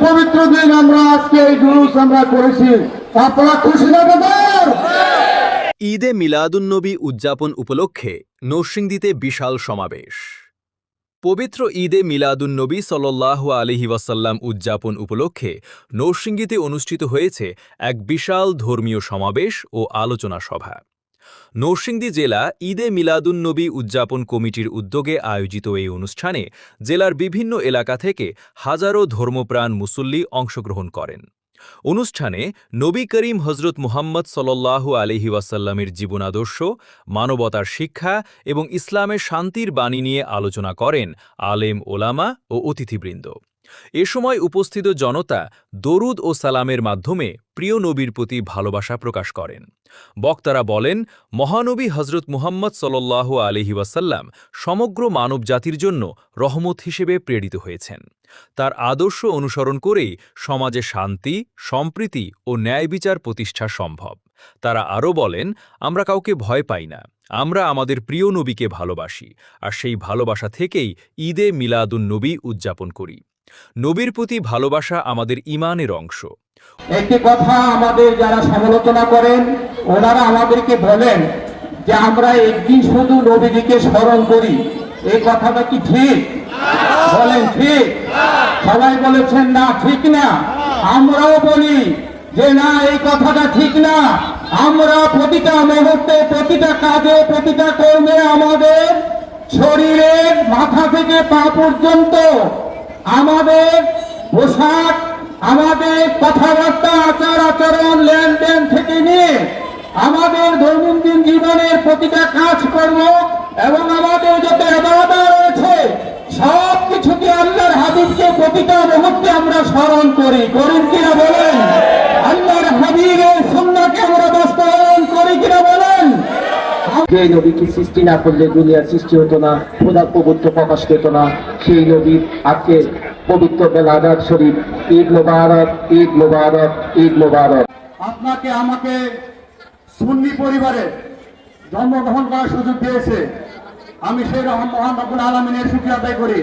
পবিত্র দিন আমরা আজকে এই জুলুস আমরা করেছি, আপনারা খুশি না ব্যাপার? ঈদে মিলাদুন্নবী উদযাপন উপলক্ষে নরসিংদীতে বিশাল সমাবেশ। পবিত্র ঈদে মিলাদুন্নবী সাল্লাল্লাহু আলাইহি ওয়াসাল্লাম উদযাপন উপলক্ষে নরসিংদীতে অনুষ্ঠিত হয়েছে এক বিশাল ধর্মীয় সমাবেশ ও আলোচনা সভা। নরসিংদী জেলা ঈদে মিলাদুন্নবী উদযাপন কমিটির উদ্যোগে আয়োজিত এই অনুষ্ঠানে জেলার বিভিন্ন এলাকা থেকে হাজারো ধর্মপ্রাণ মুসল্লি অংশগ্রহণ করেন। অনুষ্ঠানে নবী করিম হজরত মুহাম্মদ সাল্লাল্লাহু আলাইহি ওয়াসাল্লামের জীবনাদর্শ, মানবতার শিক্ষা এবং ইসলামের শান্তির বাণী নিয়ে আলোচনা করেন আলেম ওলামা ও অতিথিবৃন্দ। এ সময় উপস্থিত জনতা দরুদ ও সালামের মাধ্যমে প্রিয় নবীর প্রতি ভালোবাসা প্রকাশ করেন। বক্তারা বলেন, মহানবী হজরত মুহাম্মদ সাল্লাল্লাহু আলাইহি ওয়াসাল্লাম সমগ্র মানবজাতির জন্য রহমত হিসেবে প্রেরিত হয়েছেন। তার আদর্শ অনুসরণ করেই সমাজে শান্তি, সম্প্রীতি ও ন্যায় বিচার প্রতিষ্ঠা সম্ভব। তারা আরও বলেন, আমরা কাউকে ভয় পাই না, আমরা আমাদের প্রিয় নবীকে ভালোবাসি, আর সেই ভালোবাসা থেকেই ঈদে মিলাদুন্নবী উদযাপন করি। নবীর প্রতি ভালোবাসা আমাদের ঈমানের অংশ। একটি কথা আমাদের যারা সমালোচনা করেন ওনারা আমাদেরকে বলেন যে আমরা একদিন শুধু নবীজিকে স্মরণ করি, এই কথাটা কি ঠিক? বলেন ঠিক? সবাই বলেছেন না, ঠিক না। আমরাও বলি যে না, এই কথাটা ঠিক না। আমরা প্রতিটা মুহূর্তে, প্রতিটা কাজে, প্রতিটা কর্মে আমাদের শরীরের মাথা থেকে পা পর্যন্ত, আমাদের পোশাক, আমাদের কথাবার্তা, আচার আচরণ, লেনদেন থেকে নিয়ে আমাদের দৈনন্দিন জীবনের প্রতিটা কাজকর্ম এবং আমাদের যত ইবাদত রয়েছে সব কিছুকে আল্লাহর হাবিবকে প্রতিটা মুহূর্তে আমরা স্মরণ করি। করেন কিনা বলেন? আল্লাহর হাবিবের সুন্নাহকে আমরা বাস্তবায়ন করি কিনা বলেন? যে নবীকে সৃষ্টি না করলে দুনিয়ার সৃষ্টি হতো না, খোদার প্রভুত্ব প্রকাশ পেত না। সেই নবীর আজকে পবিত্র বেলাদাত শরীফ। ঈদ মোবারক, ঈদ মোবারক, ঈদ মোবারক। আপনাকে আমাকে সুন্নি পরিবারে জন্মগ্রহণ করার সুযোগ দিয়েছে, আমি সেই মহান রব্বুল আলামিনের শুকরিয়া আদায় করি।